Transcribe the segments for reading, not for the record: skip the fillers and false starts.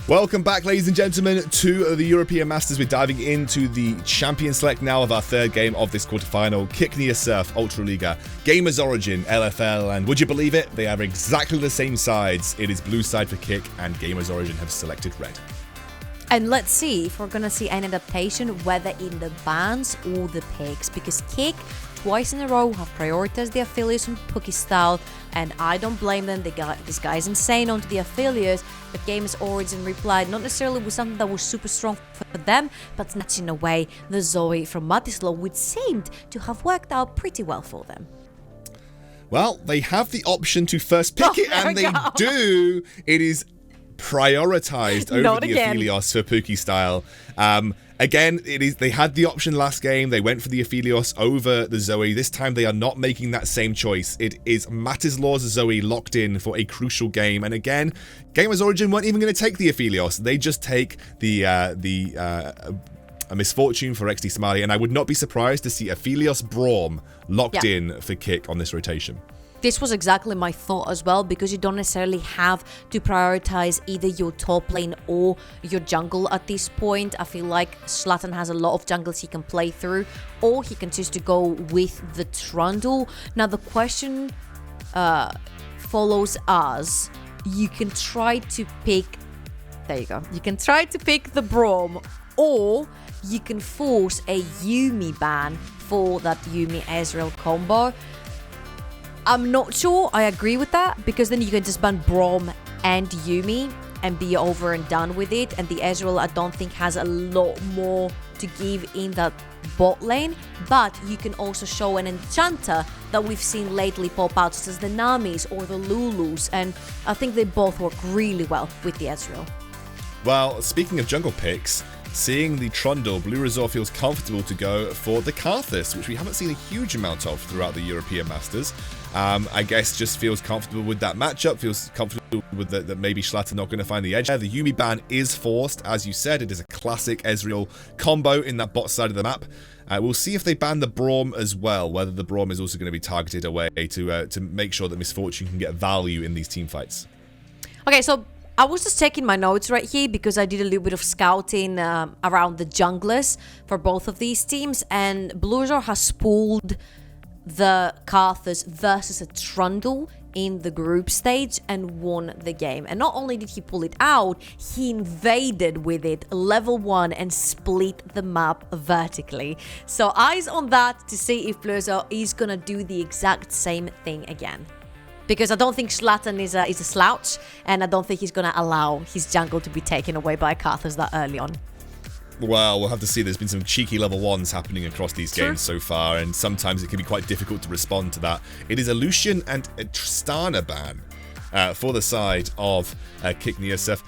Welcome back, ladies and gentlemen, to the European Masters. We're diving into the champion select now of our third game of this quarterfinal. K1ck Neosurf, Ultraliga, GamersOrigin, LFL, and would you believe it? They are exactly the same sides. It is blue side for K1ck, and GamersOrigin have selected red. And let's see if we're going to see any adaptation, whether in the bans or the picks, because K1ck twice in a row have prioritized the affiliates on Puki style, and I don't blame them. This guy's insane onto the affiliates, but GamersOrigin replied not necessarily with something that was super strong for them, but snatching away the Zoe from Matislaw, which seemed to have worked out pretty well for them. Well, they have the option to first pick it, and they do. It is prioritized over the Aphelios for Puki style. Again, they had the option last game. They went for the Aphelios over the Zoe. This time they are not making that same choice. It is Matislaw's Zoe locked in for a crucial game. And again, GamersOrigin weren't even going to take the Aphelios. They just take a misfortune for SMILEY. And I would not be surprised to see Aphelios Braum locked in for K1ck on this rotation. This was exactly my thought as well, because you don't necessarily have to prioritize either your top lane or your jungle at this point. I feel like Shlatan has a lot of jungles he can play through, or he can choose to go with the Trundle. Now the question follows us. You can try to pick... There you go. You can try to pick the Braum, or you can force a Yuumi ban for that Yuumi Ezreal combo. I'm not sure I agree with that, because then you can just ban Braum and Yuumi and be over and done with it. And the Ezreal, I don't think, has a lot more to give in that bot lane. But you can also show an enchanter that we've seen lately pop out, such as the Namis or the Lulus. And I think they both work really well with the Ezreal. Well, speaking of jungle picks, seeing the Trundle, bluezor feels comfortable to go for the Karthus, which we haven't seen a huge amount of throughout the European Masters. I guess just feels comfortable with that matchup, feels comfortable with that maybe Shlatan not going to find the edge there. The Yuumi ban is forced, as you said. It is a classic Ezreal combo in that bot side of the map. We'll see if they ban the Braum as well, whether the Braum is also going to be targeted away to make sure that Misfortune can get value in these team fights. Okay, so I was just checking my notes right here, because I did a little bit of scouting around the junglers for both of these teams, and bluezor has pulled the Karthus versus a Trundle in the group stage and won the game. And not only did he pull it out, he invaded with it level 1 and split the map vertically. So eyes on that to see if bluezor is gonna do the exact same thing again. Because I don't think Shlatan is a slouch, and I don't think he's going to allow his jungle to be taken away by Karthus that early on. Well, we'll have to see. There's been some cheeky level 1s happening across these games so far, and sometimes it can be quite difficult to respond to that. It is a Lucian and a Tristana ban for the side of K1ck Neosurf.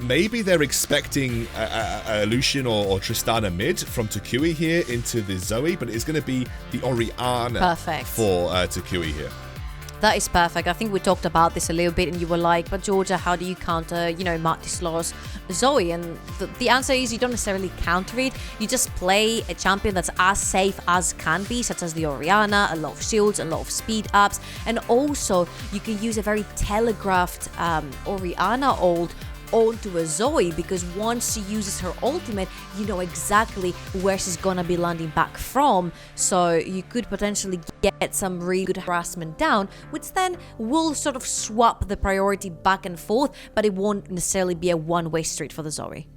Maybe they're expecting a Lucian or Tristana mid from toucouille here into the Zoe, but it's going to be the Orianna for toucouille here. That is perfect. I think we talked about this a little bit, and you were like, but Georgia, how do you counter, Matislaw's Zoe? And the answer is you don't necessarily counter it. You just play a champion that's as safe as can be, such as the Orianna, a lot of shields, a lot of speed ups. And also, you can use a very telegraphed Orianna ult onto a Zoe, because once she uses her ultimate, you know exactly where she's gonna be landing back from. So you could potentially get some really good harassment down, which then will sort of swap the priority back and forth, but it won't necessarily be a one-way street for the Zoe.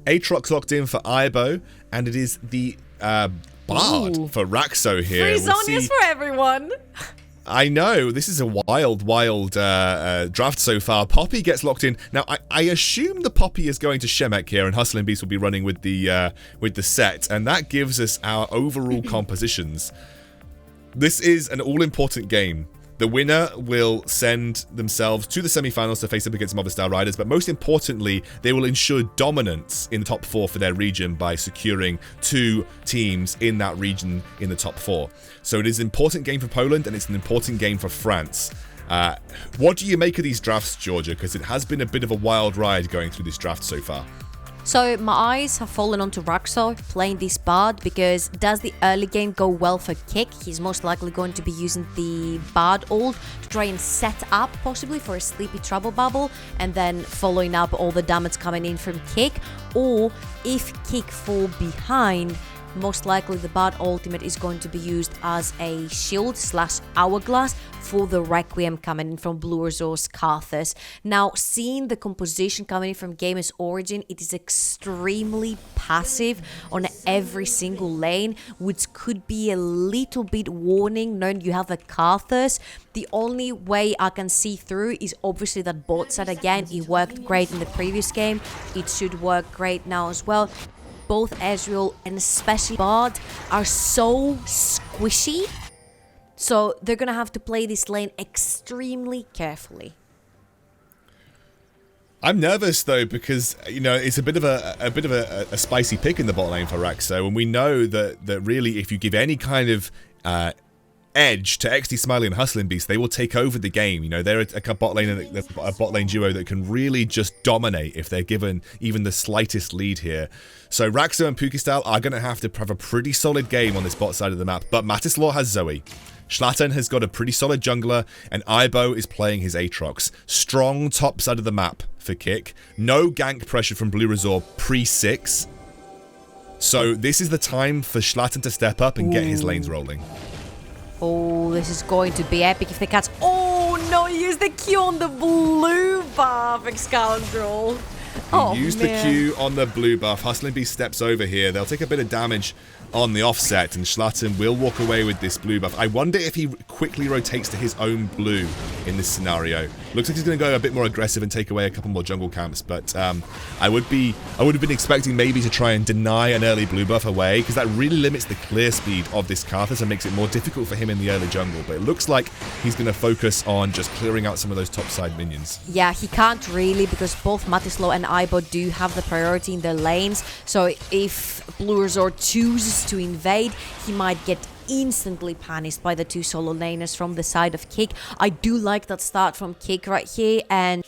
Aatrox locked in for Ibo, and it is the Bard for Raxxo here. Free Zonias for everyone. I know, this is a wild draft so far. Poppy gets locked in. Now, I assume the Poppy is going to Shemek here, and HustlinbeasT will be running with the Sett, and that gives us our overall compositions. This is an all-important game. The winner will send themselves to the semi-finals to face up against Movistar Riders, but most importantly, they will ensure dominance in the top 4 for their region by securing 2 teams in that region in the top 4. So it is an important game for Poland, and it's an important game for France. What do you make of these drafts, Georgia? Because it has been a bit of a wild ride going through this draft so far. So my eyes have fallen onto Raxxo playing this bard because does the early game go well for k1ck? He's most likely going to be using the bard ult to try and set up possibly for a sleepy trouble bubble and then following up all the damage coming in from k1ck. Or if k1ck fall behind, most likely the bard ultimate is going to be used as a shield / hourglass for the Requiem coming in from bluezor's Karthus. Now, seeing the composition coming in from GamersOrigin, it is extremely passive on every single lane, which could be a little bit warning knowing you have a Karthus. The only way I can see through is obviously that bot side again. It worked great in the previous game. It should work great now as well. Both Ezreal and especially Bard are so squishy, so they're gonna have to play this lane extremely carefully. I'm nervous though because it's a bit of a spicy pick in the bot lane for Raxxo, and we know that really if you give any kind of edge to SMILEY and HustlinbeasT, they will take over the game. They're a bot lane duo that can really just dominate if they're given even the slightest lead here. So Raxxo and Puki style are going to have a pretty solid game on this bot side of the map, but Matislaw has Zoe. Shlatan has got a pretty solid jungler, and Ibo is playing his Aatrox. Strong top side of the map for k1ck. No gank pressure from bluezor pre-6. So this is the time for Shlatan to step up and get his lanes rolling. Oh, this is going to be epic if they catch... Oh, no, he used the Q on the blue buff, scoundrel. He used the Q on the blue buff. HustlinbeasT steps over here. They'll take a bit of damage on the offset, and Shlatan will walk away with this blue buff. I wonder if he quickly rotates to his own blue in this scenario. Looks like he's going to go a bit more aggressive and take away a couple more jungle camps, but I would have been expecting maybe to try and deny an early blue buff away, because that really limits the clear speed of this Karthus and makes it more difficult for him in the early jungle. But it looks like he's going to focus on just clearing out some of those topside minions. Yeah, he can't really, because both Matislaw and Ibo do have the priority in their lanes. So if bluezor chooses to invade, he might get instantly punished by the two solo laners from the side of k1ck. I do like that start from k1ck right here, and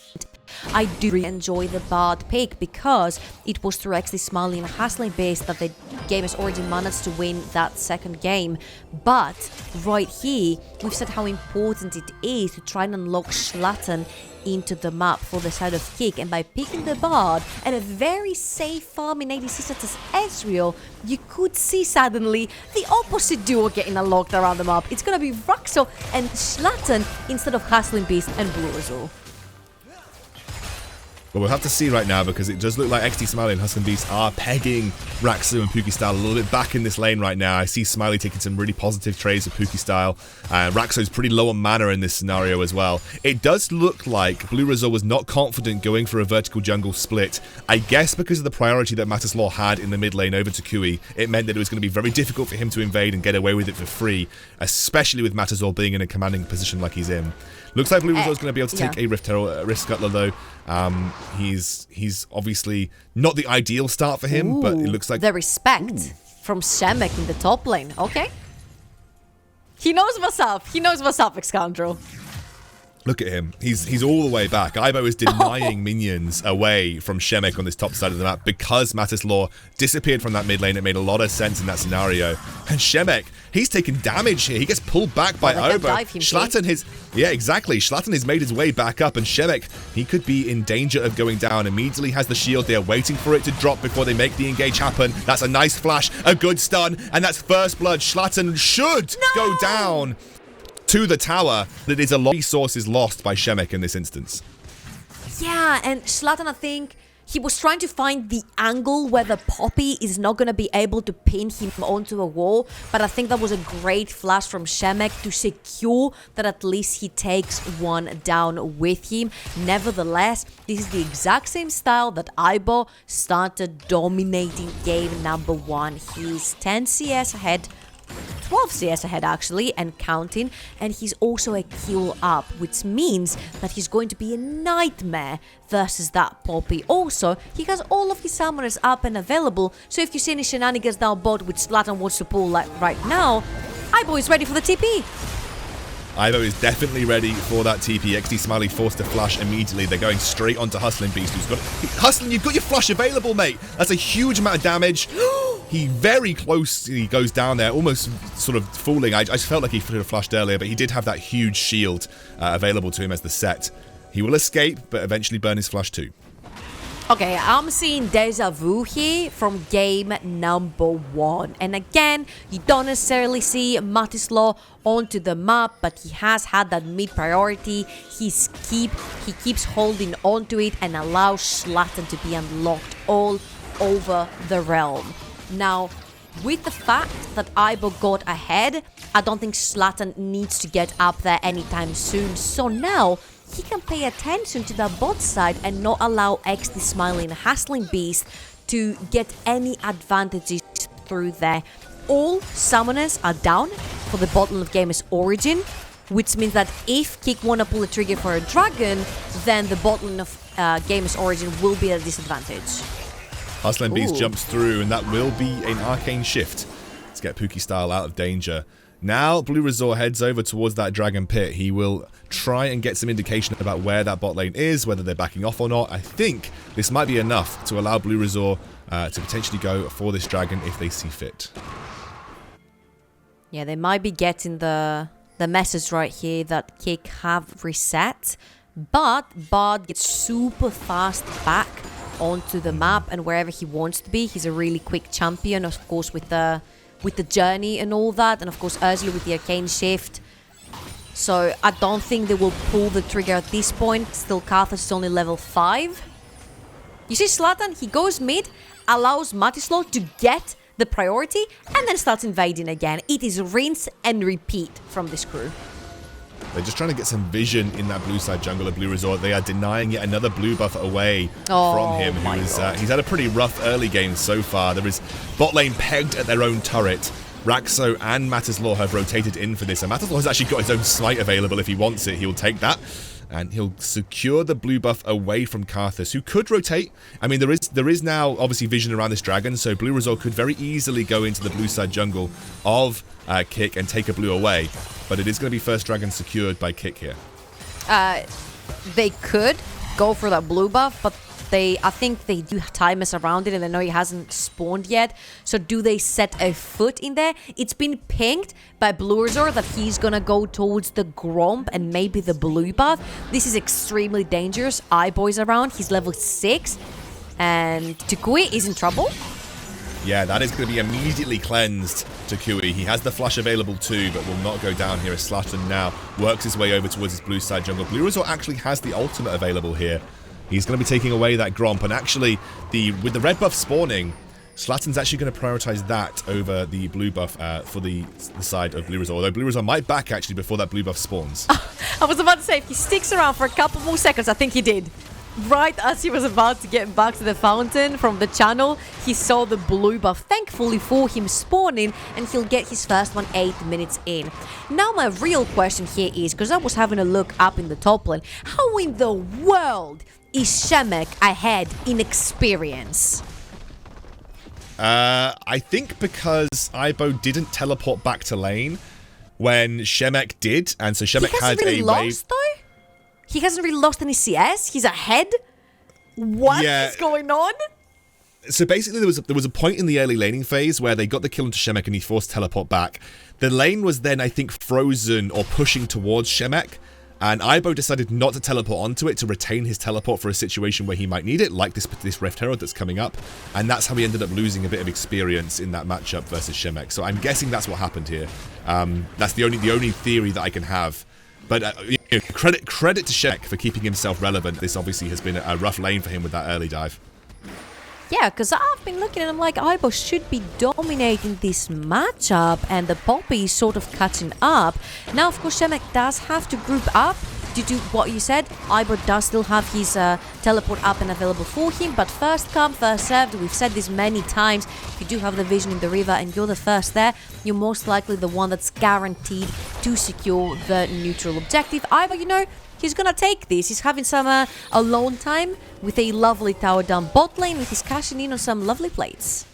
I do really enjoy the bard pick because it was through SMILEY and HustlinbeasT that the GamersOrigin managed to win that second game. But right here, we've said how important it is to try and unlock Shlatan into the map for the side of k1ck, and by picking the bard and a very safe farming ADC such as Ezreal, you could see suddenly the opposite duo getting unlocked around the map. It's gonna be Raxxo and Shlatan instead of HustlinbeasT and bluezor. But we'll have to see right now, because it does look like SMILEY and HustlinbeasT are pegging Raxxo and Puki style a little bit back in this lane right now. I see SMILEY taking some really positive trades with Puki style. Raxxo's pretty low on mana in this scenario as well. It does look like bluezor was not confident going for a vertical jungle split. I guess because of the priority that Matislaw had in the mid lane over toucouille, it meant that it was going to be very difficult for him to invade and get away with it for free, especially with Matislaw being in a commanding position like he's in. Looks like bluezor is going to be able to take a Rift Scuttler though. He's obviously not the ideal start for him, but it looks like... The respect from Shemek in the top lane. Okay. He knows what's up. He knows what's up, scoundrel. Look at him. He's all the way back. Ibo is denying minions away from Shemek on this top side of the map because Matislaw disappeared from that mid lane. It made a lot of sense in that scenario. And Shemek, he's taking damage here. He gets pulled back by Ibo. Shlatan Shlatan has made his way back up, and Shemek, he could be in danger of going down. Immediately has the shield there, waiting for it to drop before they make the engage happen. That's a nice flash, a good stun, and that's first blood. Shlatan should go down to the tower. That is a lot of resources lost by Shemek in this instance. Yeah, and Shlatan, I think he was trying to find the angle where the Poppy is not going to be able to pin him onto a wall, but I think that was a great flash from Shemek to secure that at least he takes one down with him. Nevertheless, this is the exact same style that Ibo started dominating game number 1. He's 10 CS ahead, 12 CS ahead actually, and counting, and he's also a kill up, which means that he's going to be a nightmare versus that Poppy. Also, he has all of his summoners up and available, so if you see any shenanigans down bot which Shlatan wants to pull like right now, Ibo is ready for the TP. Ivo is definitely ready for that TP. XD Smiley forced to flash immediately. They're going straight onto HustlinbeasT, who's got... Hustlin, you've got your flush available, mate. That's a huge amount of damage. He very closely goes down there, almost sort of fooling. I just felt like he should have flashed earlier, but he did have that huge shield available to him as the Sett. He will escape, but eventually burn his flash too. Okay, I'm seeing deja vu here from game number 1. And again, you don't necessarily see Matislaw onto the map, but he has had that mid priority. He keeps holding onto it and allows Shlatan to be unlocked all over the realm. Now, with the fact that Ivo got ahead, I don't think Shlatan needs to get up there anytime soon. So now he can pay attention to the bot side and not allow XD Smiley and HustlinbeasT to get any advantages through there. All summoners are down for the bot lane of GamersOrigin, which means that if K1ck want to pull the trigger for a dragon, then the bot lane of GamersOrigin will be at a disadvantage. HustlinbeasT jumps through, and that will be an arcane shift to get Puki style out of danger. Now, bluezor heads over towards that dragon pit. He will try and get some indication about where that bot lane is, whether they're backing off or not. I think this might be enough to allow bluezor to potentially go for this dragon if they see fit. Yeah, they might be getting the message right here that K1ck have reset, but Bard gets super fast back onto the map and wherever he wants to be. He's a really quick champion, of course, with the journey and all that, and of course Ezreal with the arcane shift. So I don't think they will pull the trigger at this point. Still, Karthus is only level 5. You see Shlatan, he goes mid, allows Matislaw to get the priority, and then starts invading again. It is rinse and repeat from this crew. They're just trying to get some vision in that blue side jungle of bluezor. They are denying yet another blue buff away from him. He's had a pretty rough early game so far. There is bot lane pegged at their own turret. Raxxo and Matislaw have rotated in for this, and Matislaw has actually got his own smite available if he wants it. He'll take that, and he'll secure the blue buff away from Karthus, who could rotate. I mean, there is now obviously vision around this dragon, so bluezor could very easily go into the blue side jungle of K1ck and take a blue away. But it is going to be first dragon secured by K1ck here. They could go for that blue buff, but I think they do timers around it, and they know he hasn't spawned yet. So do they set a foot in there? It's been pinged by bluezor that he's gonna go towards the Gromp and maybe the blue buff. This is extremely dangerous. Ibo's around. He's level 6, and toucouille is in trouble. Yeah, that is going to be immediately cleansed. toucouille. He has the flash available too, but will not go down here as Shlatan now works his way over towards his blue side jungle. bluezor actually has the ultimate available here. He's going to be taking away that Gromp, and actually, with the red buff spawning, Shlatan's actually going to prioritize that over the blue buff for the side of bluezor. Although bluezor might back actually before that blue buff spawns. I was about to say, if he sticks around for a couple more seconds, I think he did. Right as he was about to get back to the fountain from the channel, he saw the blue buff, thankfully for him, spawning, and he'll get his first one 8 minutes in. Now my real question here is, because I was having a look up in the top lane, how in the world is Shemek ahead in experience? I think because Ivo didn't teleport back to lane when Shemek did, and so Shemek had really a lost, though? He hasn't really lost any CS? He's ahead? What is going on? So basically there was a point in the early laning phase where they got the kill into Shemek and he forced teleport back. The lane was then, I think, frozen or pushing towards Shemek, and Ivo decided not to teleport onto it to retain his teleport for a situation where he might need it, like this Rift Herald that's coming up, and that's how he ended up losing a bit of experience in that matchup versus Shemek. So I'm guessing that's what happened here. That's the only theory that I can have. But credit to Shemek for keeping himself relevant. This obviously has been a rough lane for him with that early dive. Yeah, because I've been looking and I'm like, Ivo should be dominating this matchup, and the Poppy is sort of catching up. Now, of course, Shemek does have to group up to do what you said. Ivo does still have his teleport up and available for him, but first come, first served. We've said this many times. If you do have the vision in the river and you're the first there, you're most likely the one that's guaranteed to secure the neutral objective. Ivo, you know, he's gonna take this. He's having some alone time with a lovely tower down bot lane, with his cashing in on some lovely plates.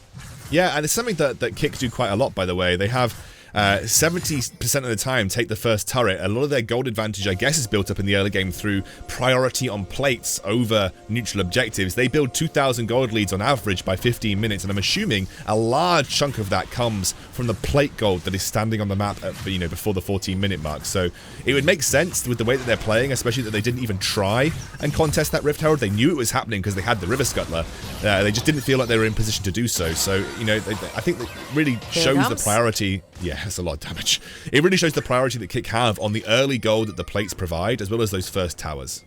Yeah, and it's something that K1ck do quite a lot, by the way. They have 70% of the time take the first turret. A lot of their gold advantage, I guess, is built up in the early game through priority on plates over neutral objectives. They build 2,000 gold leads on average by 15 minutes, and I'm assuming a large chunk of that comes from the plate gold that is standing on the map at, before the 14-minute mark. So it would make sense with the way that they're playing, especially that they didn't even try and contest that Rift Herald. They knew it was happening because they had the River Scuttler. They just didn't feel like they were in position to do so. So, I think that really shows the priority. Yeah, that's a lot of damage. It really shows the priority that K1ck have on the early gold that the plates provide, as well as those first towers.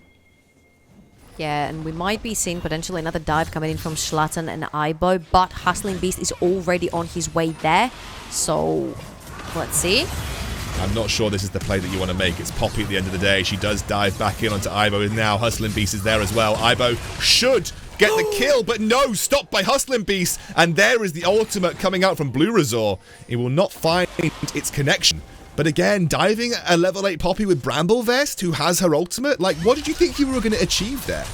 Yeah, and we might be seeing potentially another dive coming in from Shlatan and Aibo, but HustlinbeasT is already on his way there. So, let's see. I'm not sure this is the play that you want to make. It's Poppy at the end of the day. She does dive back in onto Aibo, and now HustlinbeasT is there as well. Aibo should get the kill, but no, stopped by HustlinbeasT, and there is the ultimate coming out from bluezor. It will not find its connection. But again, diving a level 8 Poppy with Bramble Vest, who has her ultimate, like, what did you think you were going to achieve there?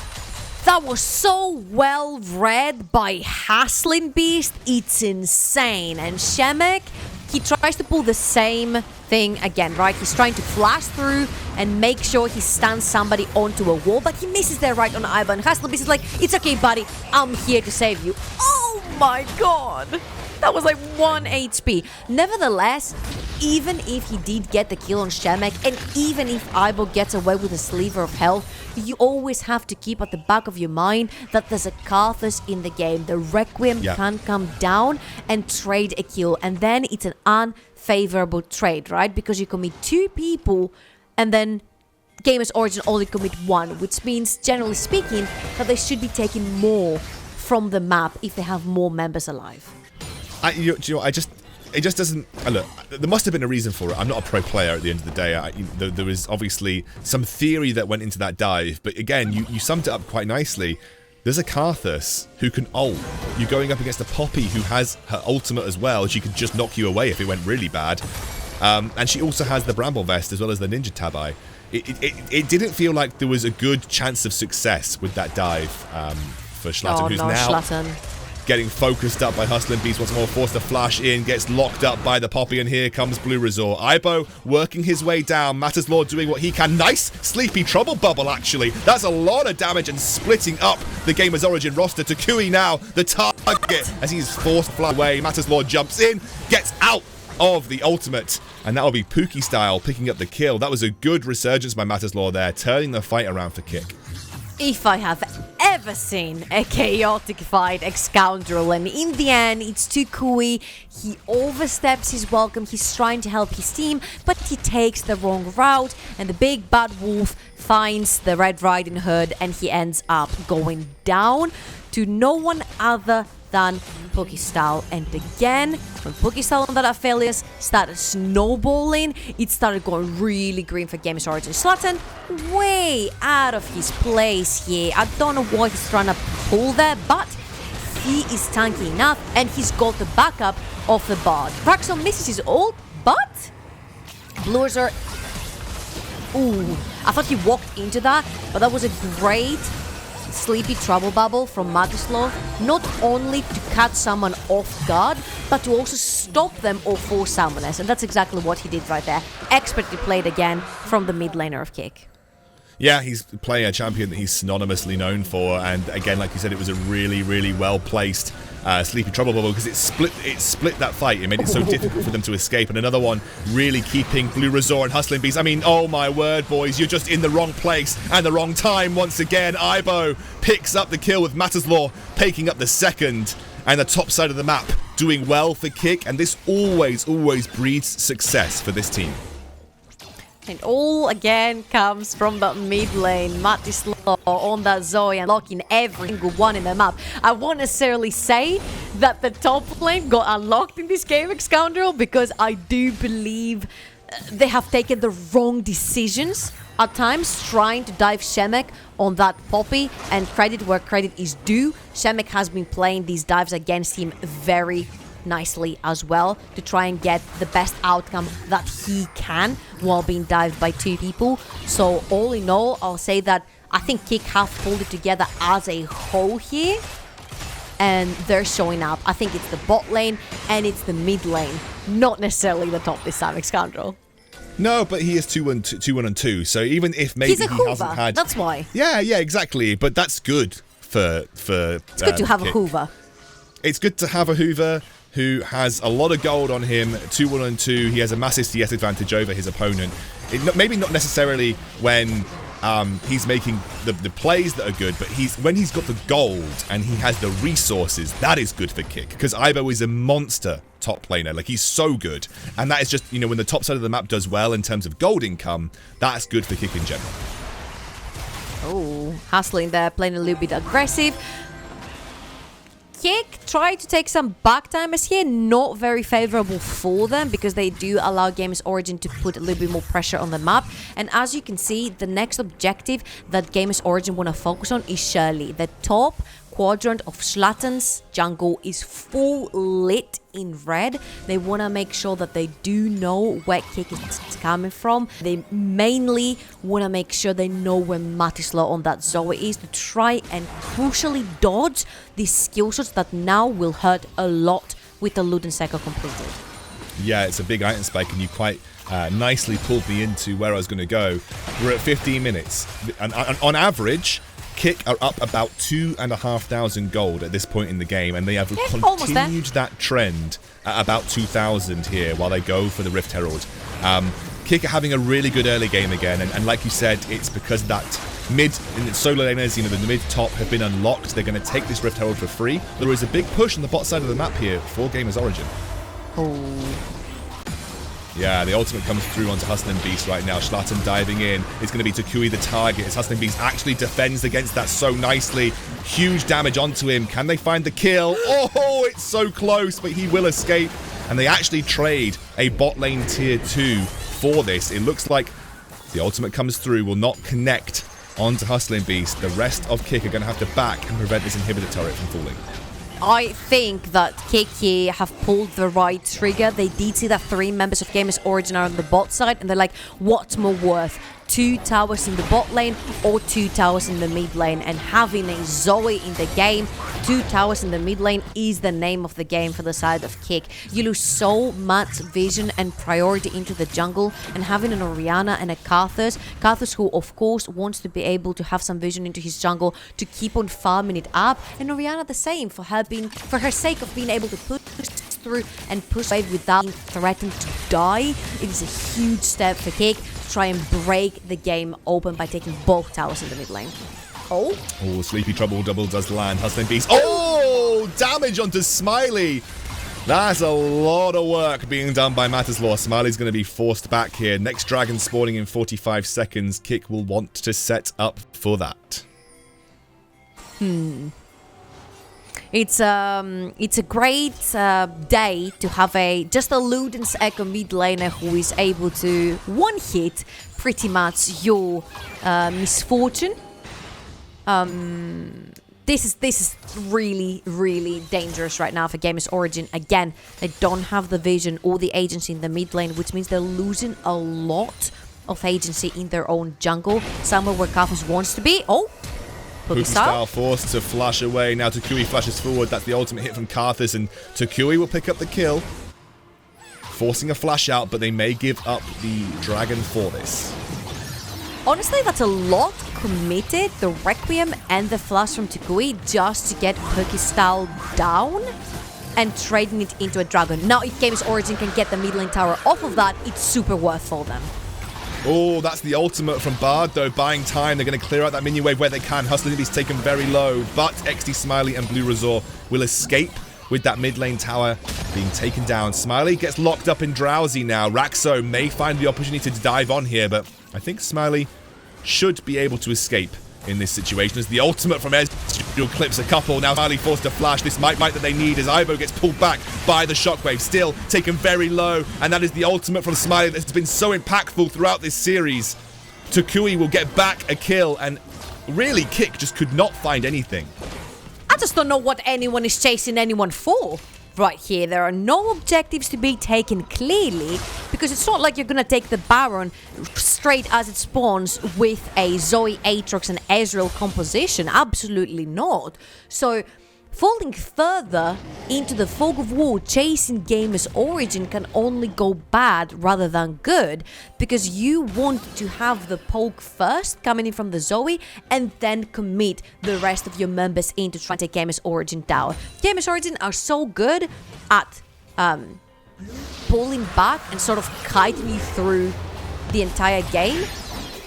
That was so well read by HustlinbeasT. It's insane. And Shemek, he tries to pull the same thing again, right? He's trying to flash through and make sure he stuns somebody onto a wall, but he misses there right on Aibo. And HustlinbeasT is like, it's okay, buddy. I'm here to save you. Oh my god. That was like 1 HP. Nevertheless, even if he did get the kill on Shemek, and even if Aibo gets away with a sliver of health, you always have to keep at the back of your mind that there's a Karthus in the game. The Requiem can come down and trade a kill, and then it's an unfavorable trade, right? Because you commit 2 people, and then GamersOrigin only commit 1, which means, generally speaking, that they should be taking more from the map if they have more members alive. It just doesn't. Look, there must have been a reason for it. I'm not a pro player at the end of the day. There was obviously some theory that went into that dive, but again, you summed it up quite nicely. There's a Karthus who can ult. You're going up against a Poppy who has her ultimate as well. She could just knock you away if it went really bad. And she also has the Bramble Vest as well as the Ninja Tabi. It didn't feel like there was a good chance of success with that dive for Shlatan, who's now Shlatan getting focused up by HustlinbeasT once more, forced to flash in, gets locked up by the Poppy, and here comes bluezor. Aibo working his way down, Matislaw doing what he can. Nice sleepy trouble bubble, actually. That's a lot of damage and splitting up the GamersOrigin roster. toucouille now the target as he's forced to fly away. Matislaw jumps in, gets out of the ultimate, and that'll be Puki style picking up the kill. That was a good resurgence by Matislaw there, turning the fight around for K1ck. If I have ever seen a chaotic fight, ex-scoundrel, and in the end, it's toucouille. He oversteps his welcome, he's trying to help his team, but he takes the wrong route, and the big bad wolf finds the Red Riding Hood, and he ends up going down to no one other than Puki style. And again, when Puki style and that failures started snowballing, it started going really green for GamersOrigin. Shlatan way out of his place here. I don't know what he's trying to pull there, but he is tanky enough, and he's got the backup of the bot. Raxxo misses his ult, but bluezor. Ooh, I thought he walked into that, but that was a great sleepy trouble bubble from Matislaw, not only to catch someone off guard, but to also stop them or force summoners, and that's exactly what he did right there. Expertly played again from the mid laner of K1ck. Yeah, he's playing a champion that he's synonymously known for, and again, like you said, it was a really, really well-placed sleepy trouble bubble because it split that fight. It made it so difficult for them to escape, and another one really keeping bluezor and HustlinbeasT. I mean, oh my word, boys, you're just in the wrong place and the wrong time once again. Aibo picks up the kill with Matislaw picking up the second, and the top side of the map doing well for K1ck, and this always breeds success for this team. And all again comes from the mid lane. Matislaw on that Zoe and locking every single one in the map. I won't necessarily say that the top lane got unlocked in this game, ex-scoundrel, because I do believe they have taken the wrong decisions at times, trying to dive Shemek on that Poppy, and credit where credit is due. Shemek has been playing these dives against him very nicely as well to try and get the best outcome that he can while being dived by 2 people. So all in all, I'll say that I think K1ck have pulled it together as a whole here. and they're showing up. I think it's the bot lane and it's the mid lane, not necessarily the top this time, Xcandrel. No, but he is 2-1-2, so even if maybe He's a he hasn't Hoover, had... that's why. Yeah, exactly, but that's good for It's good to have a Hoover. It's good to have a Hoover who has a lot of gold on him, 2-1-2. He has a massive CS advantage over his opponent. Maybe not necessarily when he's making the plays that are good, but when he's got the gold and he has the resources, that is good for ck, because Ivo is a monster top laner. Like, he's so good, and that is just, when the top side of the map does well in terms of gold income, that's good for ck in general. Oh, hustling there, playing a little bit aggressive. ck tried to take some back timers here, not very favorable for them because they do allow GamersOrigin to put a little bit more pressure on the map. And as you can see, the next objective that GamersOrigin want to focus on is Shirley. The top quadrant of Shlatan's jungle is full lit in red. They want to make sure that they do know where ck is coming from. They mainly want to make sure they know where Matislaw on that Zoe is to try and crucially dodge these skill shots that now will hurt a lot with the Luden Secco completed. Yeah, it's a big item spike, and you quite nicely pulled me into where I was going to go. We're at 15 minutes, and on average, ck are up about 2,500 gold at this point in the game, and they have continued that trend at about 2,000 here while they go for the Rift Herald. ck are having a really good early game again, and like you said, it's because that mid and solo laners, the mid top have been unlocked. They're going to take this Rift Herald for free. There is a big push on the bot side of the map here for GamersOrigin. Oh. Yeah, the ultimate comes through onto HustlinbeasT right now. Shlatan diving in. It's going to be toucouille the target as HustlinbeasT actually defends against that so nicely. Huge damage onto him. Can they find the kill? Oh, it's so close, but he will escape. And they actually trade a bot lane tier 2 for this. It looks like the ultimate comes through, will not connect onto HustlinbeasT. The rest of ck are going to have to back and prevent this inhibitor turret from falling. I think that ck have pulled the right trigger. They did see that 3 members of GamersOrigin are on the bot side, and they're like, what's more worth? 2 towers in the bot lane or 2 towers in the mid lane? And having a Zoe in the game, 2 towers in the mid lane is the name of the game for the side of ck. You lose so much vision and priority into the jungle, and having an Orianna and a Karthus who of course wants to be able to have some vision into his jungle to keep on farming it up, and Orianna the same for her sake of being able to push through and push away without being threatened to die. It is a huge step for ck to try and break the game open by taking both towers in the mid lane. Oh, Sleepy Trouble double does land. HustlinbeasT. Oh, damage onto SMILEY. That's a lot of work being done by Matislaw. SMILEY's going to be forced back here. Next dragon spawning in 45 seconds. ck will want to set up for that. It's a great day to have just a Luden's Echo mid laner who is able to one hit pretty much your misfortune. This is really, really dangerous right now for GamersOrigin. Again, they don't have the vision or the agency in the mid lane, which means they're losing a lot of agency in their own jungle, somewhere where Karthus wants to be. Oh, Puki style forced to flash away. Now toucouille flashes forward. That's the ultimate hit from Karthus, and toucouille will pick up the kill, forcing a flash out, but they may give up the dragon for this. Honestly, that's a lot committed, the Requiem and the flash from toucouille, just to get Puki style down and trading it into a dragon. Now, if GamersOrigin can get the mid lane tower off of that, it's super worth for them. Oh, that's the ultimate from Bard, though. Buying time. They're going to clear out that minion wave where they can. HustlinbeasT's taken very low, but XD SMILEY and bluezor will escape with that mid lane tower being taken down. SMILEY gets locked up in Drowsy now. Raxxo may find the opportunity to dive on here, but I think SMILEY should be able to escape in this situation as the ultimate from Ezreal clips a couple. Now SMILEY forced to flash. This might that they need as Ivo gets pulled back by the shockwave. Still taken very low, and that is the ultimate from SMILEY that's been so impactful throughout this series. toucouille will get back a kill, and really ck just could not find anything. I just don't know what anyone is chasing anyone for. Right here, there are no objectives to be taken clearly, because it's not like you're gonna take the Baron straight as it spawns with a Zoe, Aatrox and Ezreal composition. Absolutely not. So Falling further into the fog of war, chasing GamersOrigin can only go bad rather than good, because you want to have the poke first coming in from the Zoe and then commit the rest of your members in to try and take GamersOrigin down. GamersOrigin are so good at pulling back and sort of kiting you through the entire game.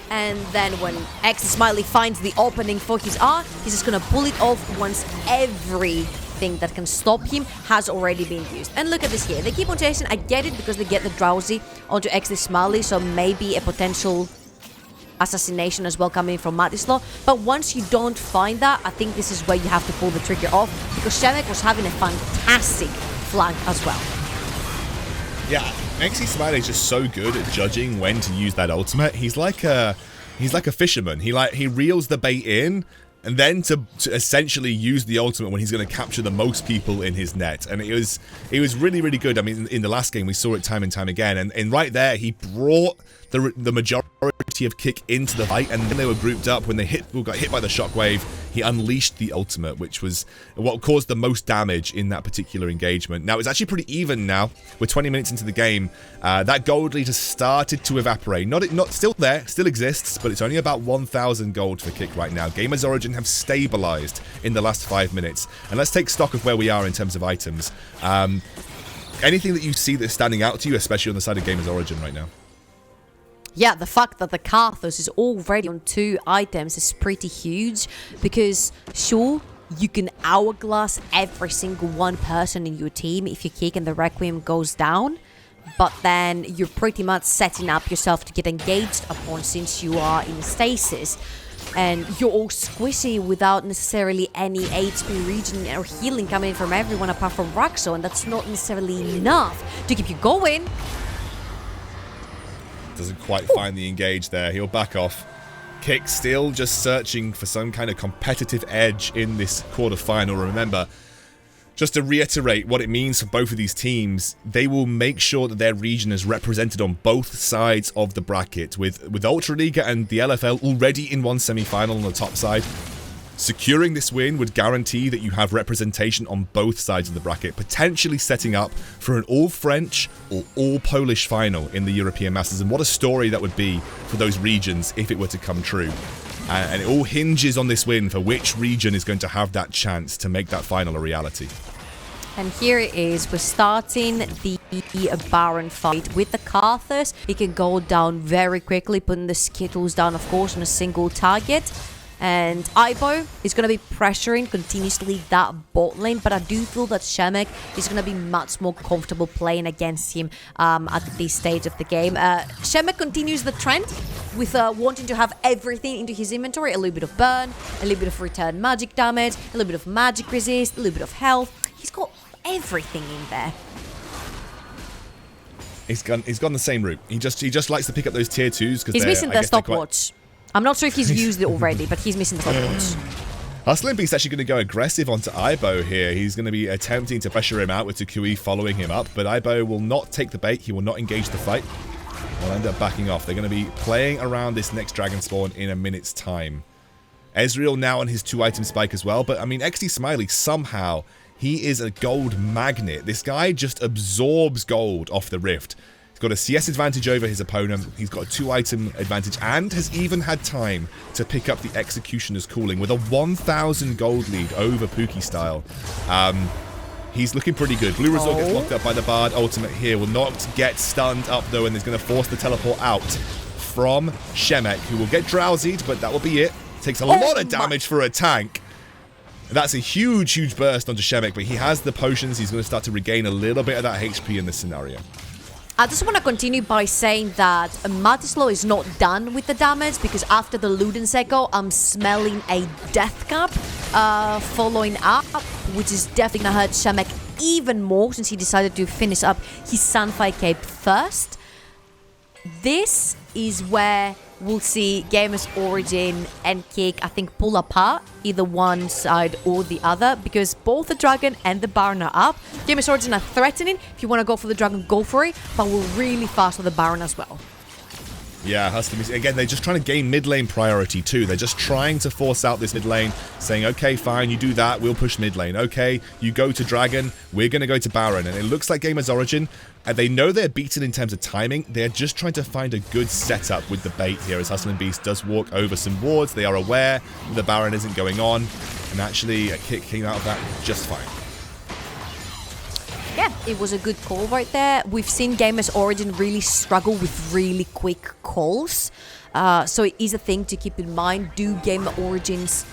And then when SMILEY finds the opening for his R, he's just gonna pull it off once everything that can stop him has already been used. And look at this here. They keep on chasing. I get it because they get the drowsy onto SMILEY, so maybe a potential assassination as well coming from Matislaw. But once you don't find that, I think this is where you have to pull the trigger off, because Shemek was having a fantastic flank as well. Yeah, SMILEY is just so good at judging when to use that ultimate. He's like a fisherman. He reels the bait in, and then to essentially use the ultimate when he's going to capture the most people in his net. And it was really, really good. I mean, in the last game we saw it time and time again, and right there he brought the majority of K1ck into the fight, and then they were grouped up. When they got hit by the shockwave, he unleashed the ultimate, which was what caused the most damage in that particular engagement. Now, it's actually pretty even now. We're 20 minutes into the game. That gold lead has started to evaporate. Not still there, still exists, but it's only about 1,000 gold for K1ck right now. GamersOrigin have stabilized in the last 5 minutes. And let's take stock of where we are in terms of items. Anything that you see that's standing out to you, especially on the side of GamersOrigin right now? Yeah, the fact that the Karthus is already on 2 items is pretty huge, because sure, you can hourglass every single one person in your team if your K1ck and the Requiem goes down, but then you're pretty much setting up yourself to get engaged upon, since you are in stasis. And you're all squishy without necessarily any HP regen or healing coming in from everyone apart from Raxxo, and that's not necessarily enough to keep you going. Doesn't quite find the engage there. He'll back off. K1ck still just searching for some kind of competitive edge in this quarterfinal. Remember, just to reiterate what it means for both of these teams, they will make sure that their region is represented on both sides of the bracket, with Ultraliga and the LFL already in one semi-final on the top side. Securing this win would guarantee that you have representation on both sides of the bracket, potentially setting up for an all-French or all-Polish final in the European Masters. And what a story that would be for those regions if it were to come true. And it all hinges on this win for which region is going to have that chance to make that final a reality. And here it is. We're starting the Baron fight with the Karthus. He can go down very quickly, putting the Skittles down, of course, on a single target. And Aibo is going to be pressuring continuously that bot lane, but I do feel that Shemek is going to be much more comfortable playing against him at this stage of the game. Shemek continues the trend with wanting to have everything into his inventory. A little bit of burn, a little bit of return magic damage, a little bit of magic resist, a little bit of health. He's got everything in there. He's gone the same route. He just likes to pick up those tier 2s because he's missing the stopwatch. I'm not sure if he's used it already, but he's missing the stopwatch. HustlinbeasT actually going to go aggressive onto Aibo here. He's going to be attempting to pressure him out with toucouille following him up, but Aibo will not take the bait. He will not engage the fight. He'll end up backing off. They're going to be playing around this next dragon spawn in a minute's time. Ezreal now on his 2-item spike as well, but I mean, SMILEY somehow, he is a gold magnet. This guy just absorbs gold off the rift. He's got a CS advantage over his opponent. He's got a 2-item advantage and has even had time to pick up the Executioner's Calling with a 1,000 gold lead over Puki style. He's looking pretty good. bluezor gets locked up by the Bard. Ultimate here will not get stunned up though, and is going to force the teleport out from Shemek, who will get drowsied, but that will be it. Takes a lot of damage for a tank. That's a huge, huge burst onto Shemek, but he has the potions. He's going to start to regain a little bit of that HP in this scenario. I just want to continue by saying that Matislaw is not done with the damage, because after the Luden's Echo, I'm smelling a Death Cap following up, which is definitely going to hurt Shemek even more since he decided to finish up his Sunfire Cape first. This is where we'll see GamersOrigin and K1ck, I think, pull apart either one side or the other, because both the Dragon and the Baron are up. GamersOrigin are threatening. If you want to go for the Dragon, go for it, but we're really fast on the Baron as well. Yeah, HustlinbeasT, again, they're just trying to gain mid lane priority too. They're just trying to force out this mid lane, saying, okay, fine, you do that, we'll push mid lane. Okay, you go to Dragon, we're going to go to Baron. And it looks like GamersOrigin, they know they're beaten in terms of timing. They're just trying to find a good setup with the bait here as HustlinbeasT does walk over some wards. They are aware the Baron isn't going on. And actually, a kick came out of that just fine. Yeah, it was a good call right there. We've seen GamersOrigin really struggle with really quick calls. So it is a thing to keep in mind. Do GamersOrigin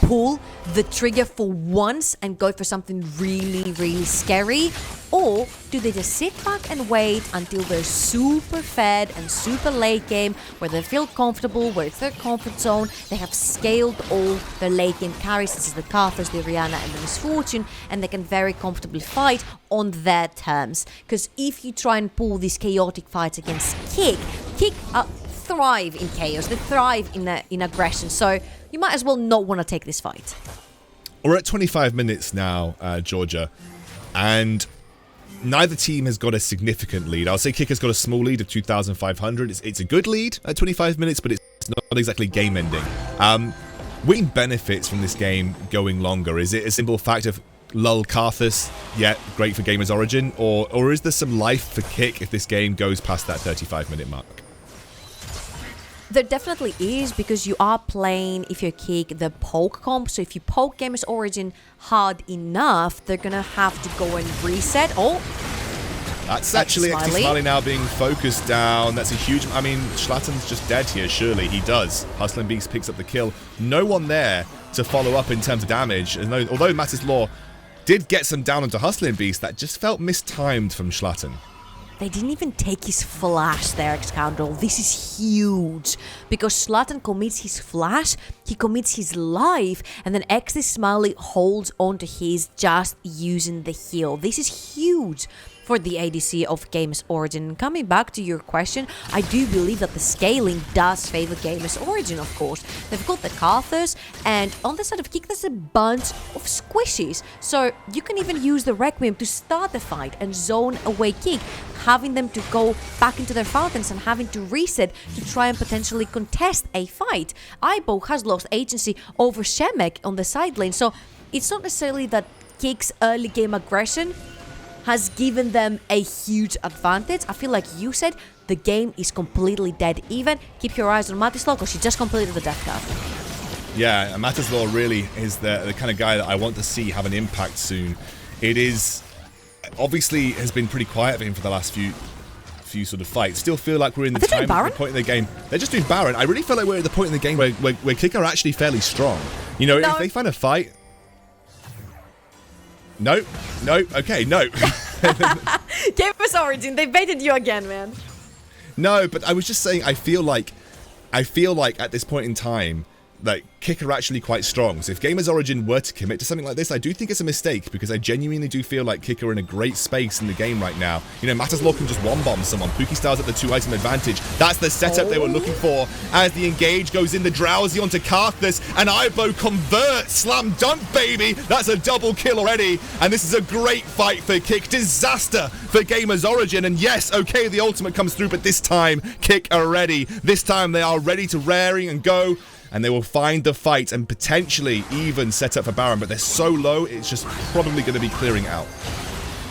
pull the trigger for once and go for something really, really scary? Or do they just sit back and wait until they're super fed and super late game, where they feel comfortable, where it's their comfort zone, they have scaled all their late game carries, such as the Karthus, the Orianna, and the Misfortune, and they can very comfortably fight on their terms. Because if you try and pull these chaotic fights against K1ck thrive in chaos, they thrive in aggression, so you might as well not want to take this fight. We're at 25 minutes now, Georgia, and neither team has got a significant lead. I'll say K1ck has got a small lead of 2,500. It's a good lead at 25 minutes, but it's not exactly game-ending. Wing benefits from this game going longer. Is it a simple fact of lull Karthus, yeah, great for GamersOrigin, or is there some life for K1ck if this game goes past that 35-minute mark? There definitely is, because you are playing, if you're K1ck, the poke comp. So if you poke GamersOrigin hard enough, they're going to have to go and reset. Oh! That's actually SMILEY now being focused down. That's a huge... I mean, Shlatan's just dead here, surely. He does. HustlinbeasT picks up the kill. No one there to follow up in terms of damage. And although Matislaw did get some down onto HustlinbeasT, that just felt mistimed from Shlatan. They didn't even take his flash there, Scoundrel. This is huge. Because Shlatan commits his flash, he commits his life, and then SMILEY holds onto his just using the heal. This is huge for the ADC of GamersOrigin. Coming back to your question, I do believe that the scaling does favor GamersOrigin, of course. They've got the Karthus, and on the side of K1ck, there's a bunch of squishies. So you can even use the Requiem to start the fight and zone away K1ck, having them to go back into their fountains and having to reset to try and potentially contest a fight. Aibo has lost agency over Shemek on the side lane, so it's not necessarily that K1ck's early game aggression has given them a huge advantage. I feel like you said the game is completely dead even. Keep your eyes on Matislaw, because she just completed the death card. Yeah, and Matislaw really is the kind of guy that I want to see have an impact soon. It is... obviously has been pretty quiet for him for the last few sort of fights. Still feel like we're in the point in the game. They're just doing Baron. I really feel like we're at the point in the game where K1ck are actually fairly strong. You know, if they find a fight... No, okay, no. GamersOrigin, they baited you again, man. No, but I was just saying, I feel like at this point in time, like, K1ck are actually quite strong. So if GamersOrigin were to commit to something like this, I do think it's a mistake, because I genuinely do feel like K1ck are in a great space in the game right now. You know, Matislaw can just one-bomb someone. Puki Star's at the 2-item advantage. That's the setup they were looking for. As the engage goes in, the Drowsy onto Karthus, and Aibo converts. Slam dunk, baby! That's a double kill already. And this is a great fight for K1ck. Disaster for GamersOrigin. And yes, okay, the ultimate comes through, but this time, K1ck are ready. This time they are ready to raring and go. And they will find the fight and potentially even set up for Baron, but they're so low, it's just probably going to be clearing out.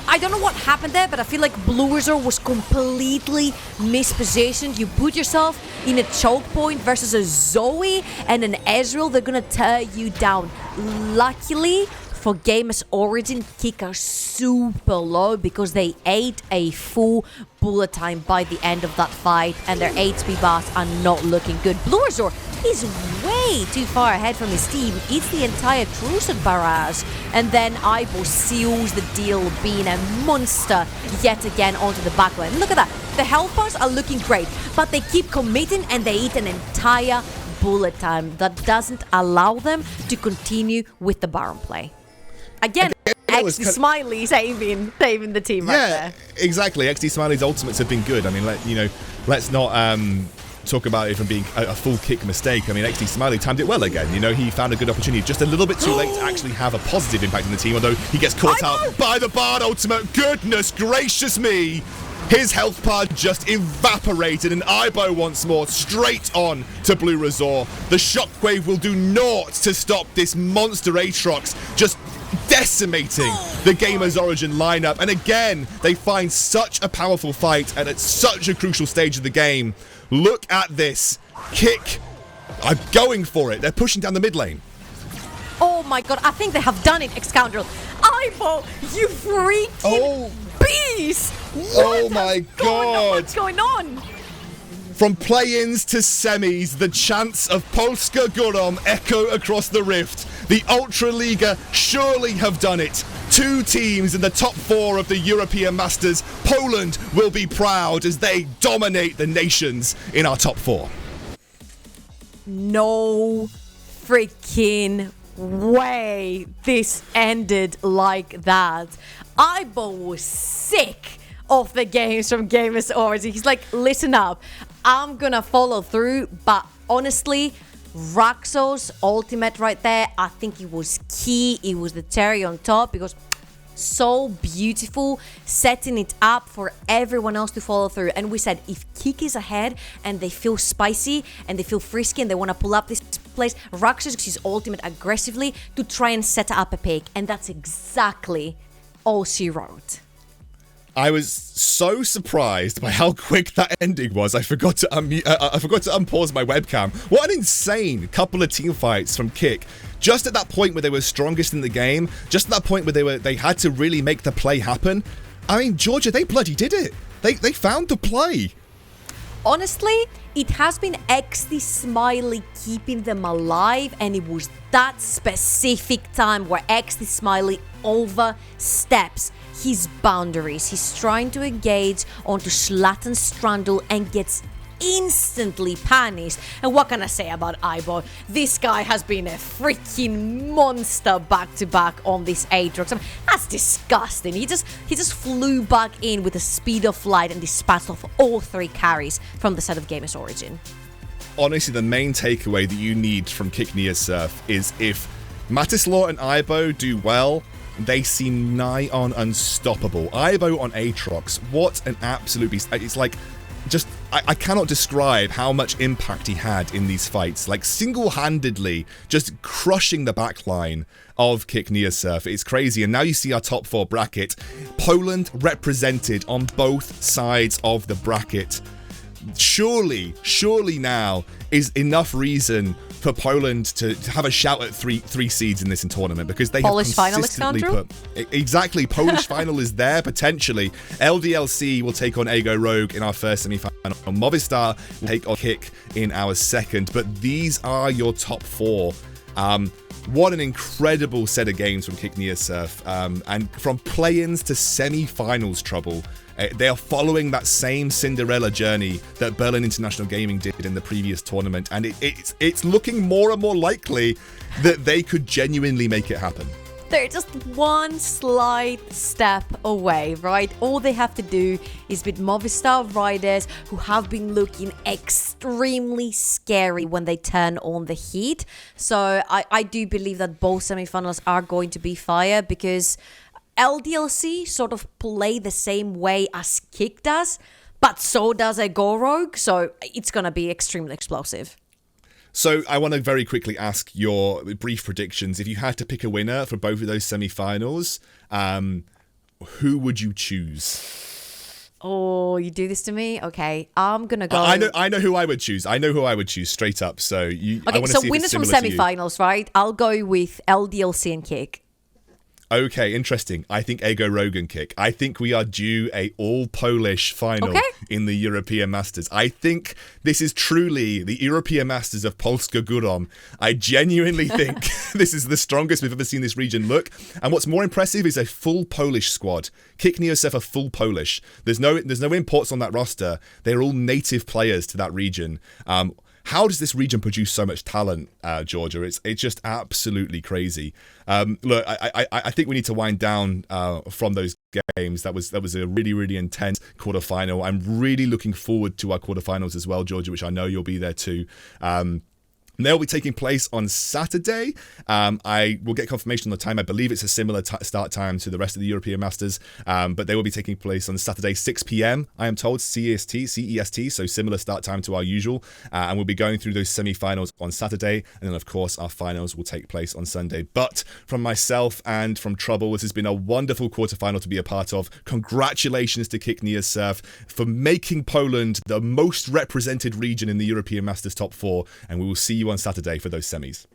I don't know what happened there, but I feel like bluezor was completely mispositioned. You put yourself in a choke point versus a Zoe and an Ezreal, they're going to tear you down. Luckily for GamersOrigin, K1ck are super low because they ate a full bullet time by the end of that fight, and their HP bars are not looking good. bluezor is way too far ahead from his team. It's the entire Crusade barrage, and then Aibo seals the deal, being a monster yet again onto the backline. Look at that. The health bars are looking great, but they keep committing and they eat an entire bullet time that doesn't allow them to continue with the Baron play. Again, SMILEY saving the team right there. Yeah, exactly. SMILEY's ultimates have been good. I mean, let's not talk about it from being a full K1ck mistake. I mean, SMILEY timed it well again. You know, he found a good opportunity, just a little bit too late to actually have a positive impact on the team, although he gets caught out by the Bard ultimate. Goodness gracious me! His health bar just evaporated, and Ibo once more straight on to bluezor. The shockwave will do naught to stop this monster Aatrox just decimating the GamersOrigin lineup. And again, they find such a powerful fight and at such a crucial stage of the game. Look at this. K1ck are going for it. They're pushing down the mid lane. Oh my god, I think they have done it, Scoundrel. Ibo, you freaking beast! Oh my god! What's going on? From play-ins to semis, the chants of Polska Górom echo across the rift. The Ultra Liga surely have done it. 2 teams in the top 4 of the European Masters. Poland will be proud as they dominate the nations in our top 4. No freaking way this ended like that. Ibo was sick of the games from GamersOrigin. He's like, listen up, I'm gonna follow through, but honestly, Raxxo's ultimate right there, I think it was key. It was the cherry on top because so beautiful, setting it up for everyone else to follow through. And we said, if K1ck is ahead and they feel spicy and they feel frisky and they want to pull up this place, Raxxo uses his ultimate aggressively to try and set up a pick. And that's exactly all she wrote. I was so surprised by how quick that ending was. I forgot to unpause my webcam. What an insane couple of team fights from K1ck. Just at that point where they were strongest in the game, just at that point where they had to really make the play happen. I mean, Georgia, they bloody did it. They found the play. Honestly, it has been SMILEY keeping them alive, and it was that specific time where SMILEY oversteps his boundaries. He's trying to engage onto Shlatan's Trundle and gets instantly panicked. And what can I say about Ibo? This guy has been a freaking monster back to back on this Aatrox. I mean, that's disgusting. He just flew back in with the speed of light and dispatched off all 3 carries from the set of GamersOrigin. Honestly, the main takeaway that you need from K1ck Neosurf is if Matislaw and Ibo do well, they seem nigh on unstoppable. Ibo on Aatrox, what an absolute beast. It's like, just, I cannot describe how much impact he had in these fights. Like, single-handedly just crushing the backline of K1ck Neosurf. It's crazy. And now you see our top 4 bracket. Poland represented on both sides of the bracket. Surely now is enough reason for Poland to have a shout at three seeds in this tournament, because they Polish have consistently final, exactly, Polish final is there potentially. LDLC will take on Ego.Rogue in our first semi-final. Movistar will take on K1ck in our second. But these are your top 4. What an incredible set of games from K1ck Neosurf, and from play-ins to semi-finals trouble. They are following that same Cinderella journey that Berlin International Gaming did in the previous tournament, and it's looking more and more likely that they could genuinely make it happen. They're just one slight step away, right? All they have to do is beat Movistar Riders, who have been looking extremely scary when they turn on the heat. So I do believe that both semifinals are going to be fire, because LDLC sort of play the same way as K1ck does, but so does Ego.Rogue, so it's going to be extremely explosive. So I want to very quickly ask your brief predictions. If you had to pick a winner for both of those semi-finals, who would you choose? Oh, you do this to me? Okay, I'm going to go... I know who I would choose. I know who I would choose straight up. So Okay, so winners from semi-finals, right? I'll go with LDLC and K1ck. Okay, interesting. I think Ego.Rogue and K1ck. I think we are due a all-Polish final in the European Masters. I think this is truly the European Masters of Polska Górom. I genuinely think this is the strongest we've ever seen this region look. And what's more impressive is a full Polish squad. K1ck Neosurf are full Polish. There's no imports on that roster. They're all native players to that region. How does this region produce so much talent, Georgia? It's just absolutely crazy. Look, I think we need to wind down from those games. That was a really, really intense quarterfinal. I'm really looking forward to our quarterfinals as well, Georgia, which I know you'll be there too. They'll be taking place on Saturday. I will get confirmation on the time. I believe it's a similar start time to the rest of the European Masters, but they will be taking place on Saturday, 6 p.m. I am told, CEST, so similar start time to our usual. And we'll be going through those semi-finals on Saturday, and then of course our finals will take place on Sunday. But from myself and from Trouble, this has been a wonderful quarterfinal to be a part of. Congratulations to K1ck Neosurf for making Poland the most represented region in the European Masters top 4, and we will see you on Saturday for those semis.